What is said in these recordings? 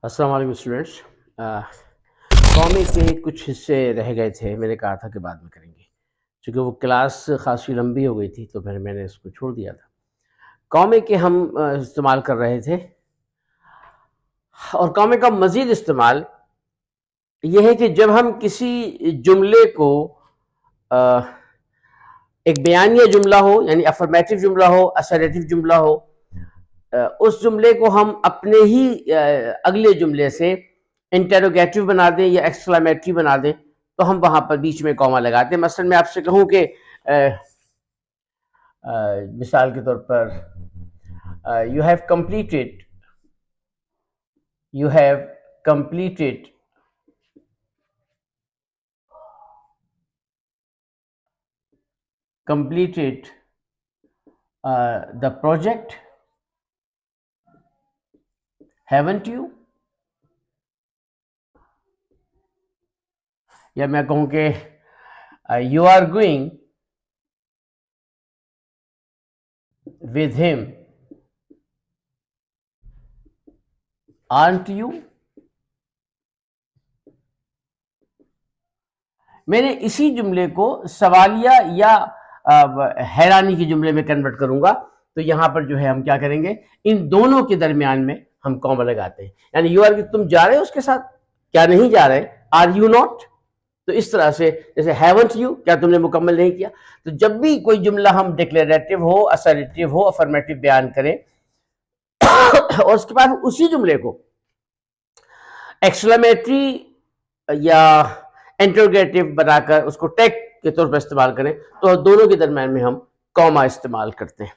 अस्सलाम वालेकुम students. Comic के कुछ हिस्से रह गए थे, मैंने कहा था कि बाद में करेंगे। चूँकि वो क्लास खासी लंबी हो गई थी तो फिर मैंने इसको छोड़ दिया था। कॉमिक के हम इस्तेमाल कर रहे थे, और कॉमिक का मज़ीद इस्तेमाल ये है कि जब हम किसी जुमले को अ, एक बयानिया जुमला हो, यानी अफर्मेटिव जुमला हो, असर्टिव जुमला हो, उस जुमले को हम अपने ही अगले जुमले से इंटेरोगेटिव बना दें या एक्सक्लेमेटरी बना दें, तो हम वहां पर बीच में कॉमा लगाते हैं। मसलन मैं आपसे कहूं कि मिसाल के तौर पर you have completed, you have completed completed the project, haven't you? या मैं कहूं कि you are going with him, aren't you? मैंने इसी जुमले को सवालिया या हैरानी के जुमले में कन्वर्ट करूंगा, तो यहां पर जो है हम क्या करेंगे, इन दोनों के दरमियान में हम कॉमा लगाते हैं। यानी यू आर, तुम जा रहे हो उसके साथ, क्या नहीं जा रहे, आर यू नॉट। तो इस तरह से, जैसे हैवंट यू, क्या तुमने मुकम्मल नहीं किया। तो जब भी कोई जुमला हम डिक्लेरेटिव हो, असर्टिव हो, अफर्मेटिव बयान करें और उसके बाद उसी जुमले को एक्सक्लेमेटरी या इंटरोगेटिव बनाकर उसको टैग के तौर पर इस्तेमाल करें, तो दोनों के दरम्यान में हम कॉमा इस्तेमाल करते हैं।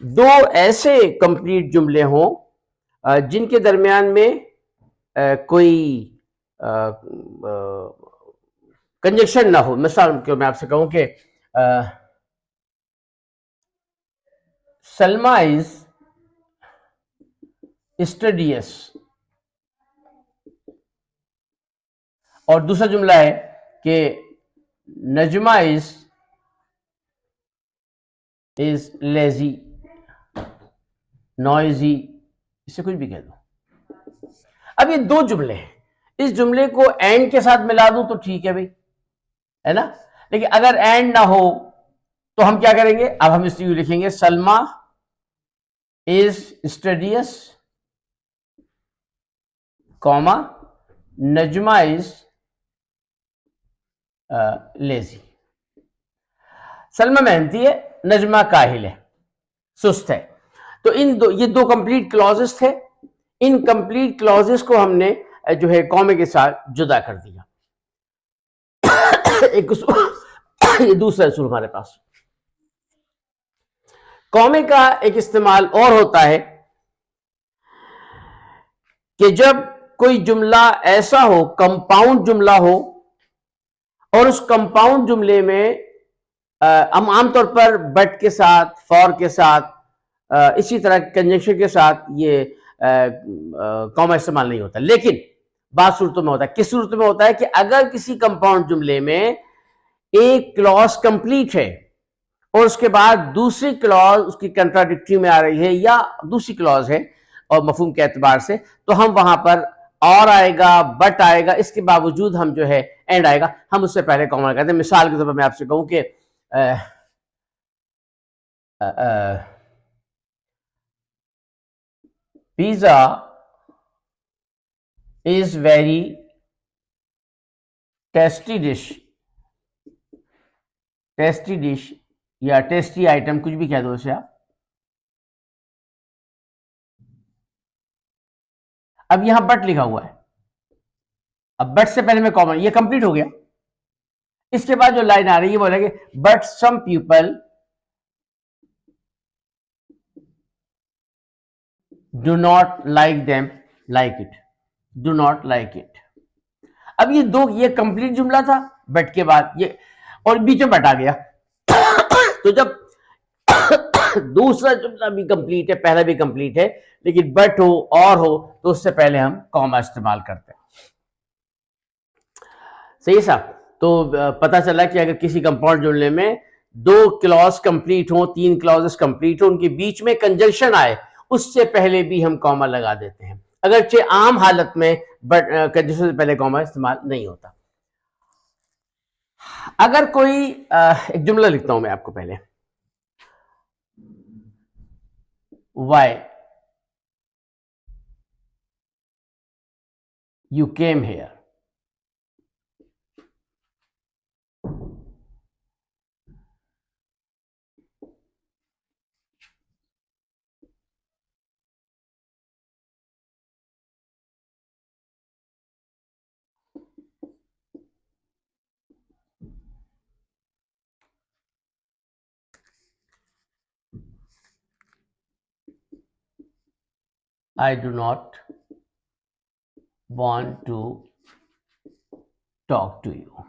दो ऐसे कंप्लीट जुमले हों जिनके दरमियान में कोई कंजक्शन ना हो। मिसाल के मैं आपसे कहूं कि सलमा इज स्टडियस, और दूसरा जुमला है कि नजमा इज लेजी, नॉइजी, इससे कुछ भी कह दो। अब ये दो जुमले हैं, इस जुमले को एंड के साथ मिला दूं तो ठीक है भाई, है ना। लेकिन अगर एंड ना हो तो हम क्या करेंगे, अब हम इसलिए लिखेंगे Salma is studious, comma Najma is lazy. Salma मेहनती है, नजमा काहिल है, सुस्त है। तो ये दो कंप्लीट क्लॉजेस थे। इन कंप्लीट क्लॉजेस को हमने जो है कॉमे के साथ जुदा कर दिया। एक ये दूसरा असूल हमारे पास। कॉमे का एक इस्तेमाल और होता है कि जब कोई जुमला ऐसा हो, कंपाउंड जुमला हो, और उस कंपाउंड जुमले में हम आमतौर पर बट के साथ, फॉर के साथ, इसी तरह कंजंक्शन के साथ ये कॉमा इस्तेमाल नहीं होता। लेकिन बात सूरतों में होता है। किस सूरत में होता है कि अगर किसी कंपाउंड जुमले में एक क्लॉज कंप्लीट है और उसके बाद दूसरी क्लॉज उसकी कंट्राडिक्टरी में आ रही है, या दूसरी क्लॉज है और मफहूम के एतबार से, तो हम वहां पर और आएगा, बट आएगा, इसके बावजूद हम जो है एंड आएगा, हम उससे पहले कॉमा लगाते हैं। मिसाल के तौर पर मैं आपसे कहूं कि pizza is very tasty dish, tasty dish या टेस्टी आइटम, कुछ भी कह दो इसे आप। अब यहां बट लिखा हुआ है, अब बट से पहले में कॉमन, ये कंप्लीट हो गया। इसके बाद जो लाइन आ रही है वो बोलेंगे but some people do not like them like it, do not like it. अब ये दो, ये कंप्लीट जुमला था, बट के बाद ये, और बीच में बट आ गया। तो जब दूसरा जुमला भी कंप्लीट है, पहला भी कंप्लीट है, लेकिन बट हो और हो तो उससे पहले हम कॉमा इस्तेमाल करते हैं। सही है साहब? तो पता चला कि अगर किसी कंपाउंड जुमले में दो क्लॉज कंप्लीट हो, तीन क्लॉजेस कंप्लीट हो, उनके बीच में कंजंक्शन आए, उससे पहले भी हम कॉमा लगा देते हैं, अगरचे आम हालत में बट कंजंक्शन से पहले कॉमा इस्तेमाल नहीं होता। अगर कोई एक जुमला लिखता हूं मैं आपको पहले, why you came hair, I do not want to talk to you।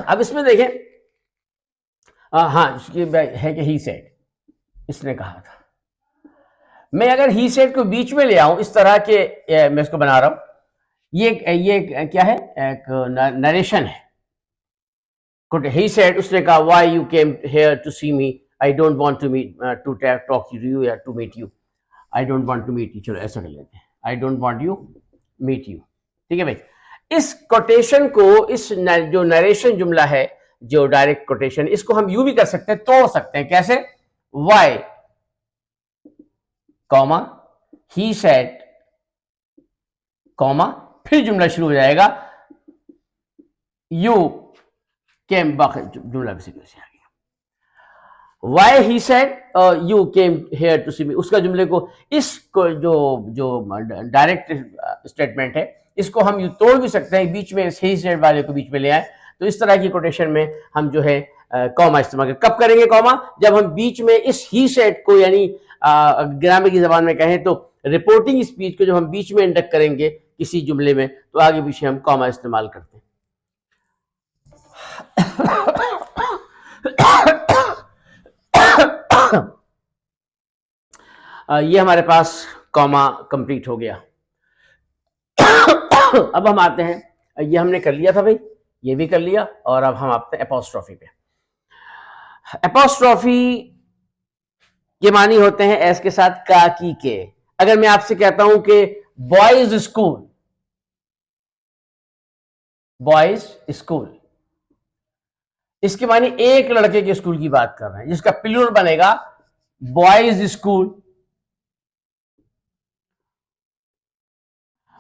अब इसमें देखें, हाँ है कि ही सेड, इसने कहा था। मैं अगर ही सेड को बीच में ले आऊं इस तरह के, मैं इसको बना रहा हूं, ये क्या है, एक नरेशन है। ही सेड, उसने कहा why you came here to see me, I don't want to meet to talk to you या to meet you, I don't want to meet you, चलो ऐसा कर लेते हैं, I don't want you meet you. ठीक है भाई, इस कोटेशन को, इस जो नरेशन जुमला है, जो डायरेक्ट कोटेशन, इसको हम यू भी कर सकते हैं, तोड़ सकते हैं। कैसे? Why comma he said comma, फिर जुमला शुरू हो जाएगा, यू केम, बाकी जुमला भी से आ गया। Why he said you came here to see me, उसका जुमले को, इसको जो जो डायरेक्ट स्टेटमेंट है, इसको हम यू तोड़ भी सकते हैं, बीच में ही सेड वाले को बीच में ले आए, तो इस तरह की कोटेशन में हम जो है कॉमा इस्तेमाल करें। कब करेंगे कॉमा? जब हम बीच में इस ही सेट को, यानी ग्रामर की जबान में कहें तो रिपोर्टिंग स्पीच को, जब हम बीच में इंडक्ट करेंगे किसी जुमले में, तो आगे पीछे हम कॉमा इस्तेमाल करते हैं। ये हमारे पास कॉमा कंप्लीट हो गया। अब हम आते हैं, ये हमने कर लिया था भाई, ये भी कर लिया, और अब हम आते हैं एपोस्ट्रॉफी पे। एपोस्ट्रॉफी के मानी होते हैं एस के साथ का, की, के। अगर मैं आपसे कहता हूं कि बॉयज स्कूल, बॉयज स्कूल, इसके मानी एक लड़के के स्कूल की बात कर रहे हैं, जिसका प्लूरल बनेगा बॉयज स्कूल।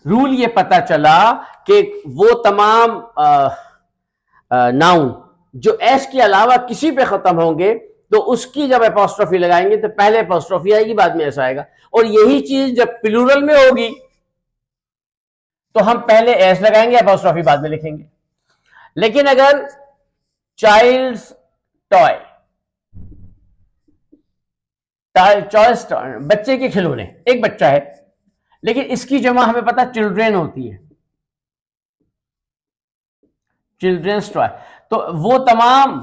रूल ये पता चला कि वो तमाम नाउन जो एस के अलावा किसी पे खत्म होंगे, तो उसकी जब एपोस्ट्रोफी लगाएंगे तो पहले एपोस्ट्रोफी आएगी, बाद में ऐसा आएगा। और यही चीज जब प्लूरल में होगी तो हम पहले एस लगाएंगे, एपोस्ट्रोफी बाद में लिखेंगे। लेकिन अगर चाइल्ड्स टॉय, चॉइस, बच्चे के खिलौने, एक बच्चा है, लेकिन इसकी जमा हमें पता चिल्ड्रेन होती है, चिल्ड्रेंस टॉय, तो वो तमाम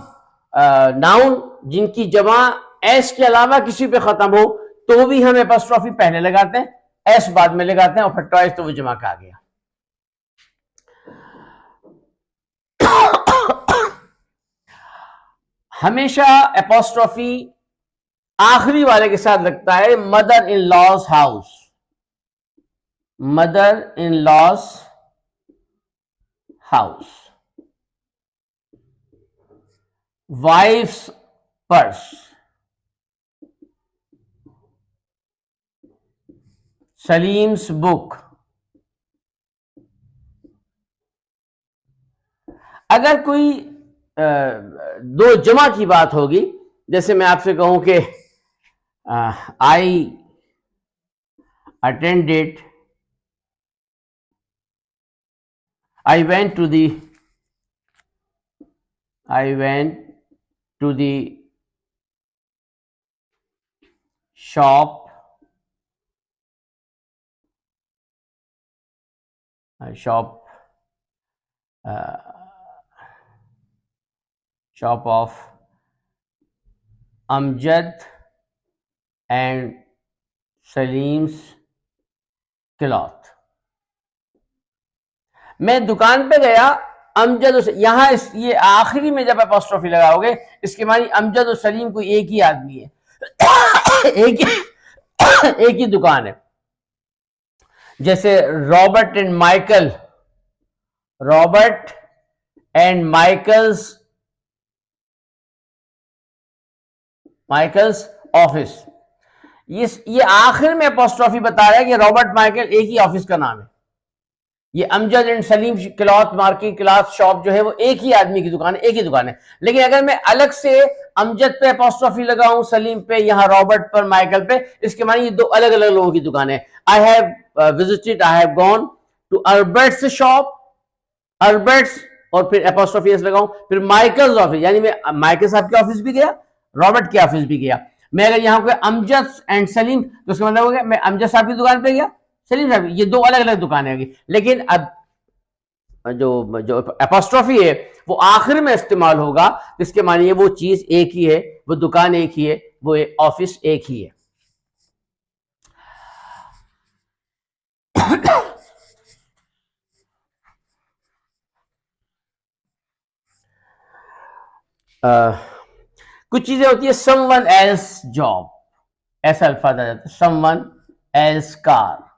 नाउन जिनकी जमा एस के अलावा किसी पे खत्म हो, तो भी हम एपोस्ट्रोफी पहले लगाते हैं, एस बाद में लगाते हैं, और फिर टॉयज तो वो जमा का आ गया। हमेशा एपोस्ट्रोफी आखिरी वाले के साथ लगता है, mother in law's house, mother in law's house, wife's purse, Salim's book. अगर कोई दो जमा की बात होगी, जैसे मैं आपसे कहूं कि I attended, I went to the, I went to the shop, shop shop of Amjad and Salim's cloth. मैं दुकान पे गया, अमजद यहां ये आखिरी में जब एपोस्ट्रोफी लगाओगे इसके मानी अमजद और सलीम कोई एक ही आदमी है, एक ही दुकान है। जैसे Robert and Michael, Robert and Michael's office, ये आखिर में एपोस्ट्रोफी बता रहा है कि रॉबर्ट माइकल एक ही ऑफिस का नाम है। ये Amjad and Salim cloth market cloth shop जो है वो एक ही आदमी की दुकान है, एक ही दुकान है। लेकिन अगर मैं अलग से अमजद पे एपोस्ट्रोफी लगाऊं, सलीम पे, यहाँ रॉबर्ट पर, माइकल पे, इसके माने ये दो अलग अलग लोगों की दुकान है। I have visited, I have gone to Albert's shop, Albert's, और फिर एपोस्ट्रोफी एस लगाऊं, फिर माइकल्स ऑफिस, यानी मैं माइकल साहब के ऑफिस भी गया, रॉबर्ट के ऑफिस भी गया। मैं अगर यहाँ पे अमजद एंड सलीम, तो उसका मतलब हो गया मैं अमजद साहब की दुकान पे गया, सलीम साहब, ये दो अलग अलग दुकानें होगी। लेकिन अब जो जो एपोस्ट्रोफी है वो आखिर में इस्तेमाल होगा, इसके मानिए वो चीज एक ही है, वो दुकान एक ही है, वो ऑफिस एक ही है। कुछ चीजें होती है समवन एल्स जॉब, ऐसा अल्फाज आ जाता है, समवन एल्स कार।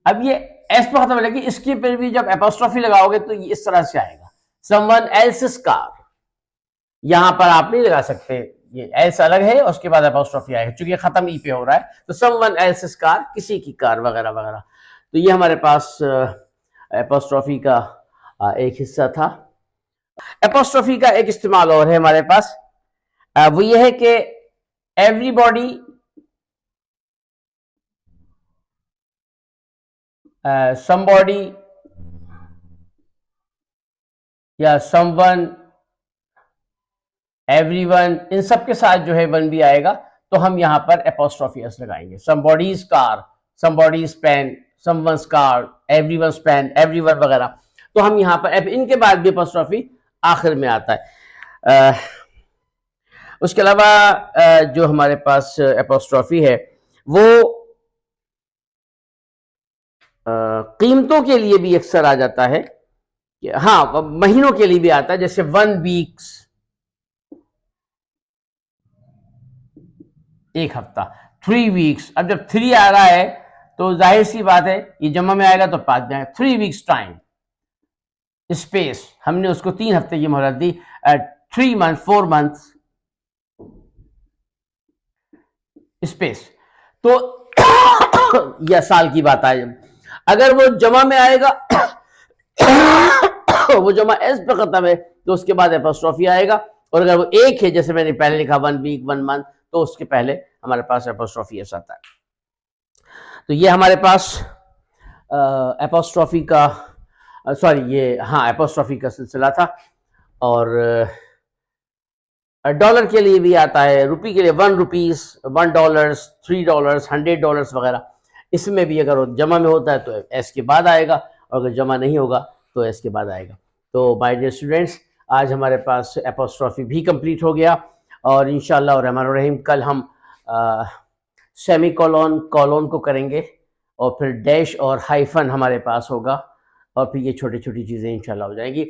अब ये एस पे खत्म लगी, इसके पर भी जब एपोस्ट्रोफी लगाओगे तो ये इस तरह से आएगा, समवन एल्स कार। यहां पर आप नहीं लगा सकते, ये एल्स अलग है, उसके बाद एपोस्ट्रोफी आएगा, चूंकि खत्म ई पे हो रहा है, तो समवन एल्स कार, किसी की कार वगैरह वगैरह। तो ये हमारे पास एपोस्ट्रोफी का एक हिस्सा था। एपोस्ट्रोफी का एक इस्तेमाल और है हमारे पास, वो ये है कि एवरीबॉडी समबॉडी या समवन, एवरीवन, इन सब के साथ जो है वन भी आएगा, तो हम यहां पर एपोस्ट्रोफी एस लगाएंगे। Somebody's car, somebody's pen, someone's car, everyone's pen, everyone वगैरह। तो हम यहां पर इनके बाद भी एपोस्ट्रोफी आखिर में आता है। उसके अलावा जो हमारे पास एपोस्ट्रोफी है वो कीमतों के लिए भी अक्सर आ जाता है, हाँ महीनों के लिए भी आता है, जैसे 1 वीक्स, एक हफ्ता, 3 वीक्स। अब जब 3 आ रहा है तो जाहिर सी बात है ये जमा में आएगा तो पास जाएगा। 3 वीक्स टाइम स्पेस, हमने उसको 3 हफ्ते की मोहलत दी, 3 मंथ, 4 मंथ स्पेस, तो यह साल की बात आए। अगर वो जमा में आएगा वो जमा एस पे खत्म है तो उसके बाद एपोस्ट्रोफी आएगा, और अगर वो एक है जैसे मैंने पहले लिखा 1 वीक 1 मंथ, तो उसके पहले हमारे पास एपोस्ट्रोफी एस आता है। तो ये हमारे पास एपोस्ट्रोफी का सॉरी ये हाँ एपोस्ट्रोफी का सिलसिला था। और डॉलर के लिए भी आता है, रुपी के लिए 1 रुपीज, $1, $3, $100 वगैरह। इसमें भी अगर जमा में होता है तो एस के बाद आएगा, और अगर जमा नहीं होगा तो एस के बाद आएगा। तो माय डियर स्टूडेंट्स, आज हमारे पास एपोस्ट्रोफी भी कंप्लीट हो गया, और इंशाल्लाह और रहमान रहीम कल हम सेमी कॉलोन कॉलोन को करेंगे, और फिर डैश और हाइफन हमारे पास होगा, और फिर ये छोटी छोटी चीज़ें इंशाल्लाह हो जाएंगी।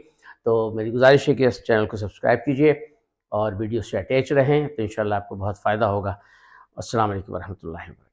तो मेरी गुजारिश है कि इस चैनल को सब्सक्राइब कीजिए और वीडियो से अटैच रहें, तो इंशाल्लाह आपको बहुत फ़ायदा होगा। अस्सलाम वालेकुम वरहमतुल्लाहि वबरकातुहू।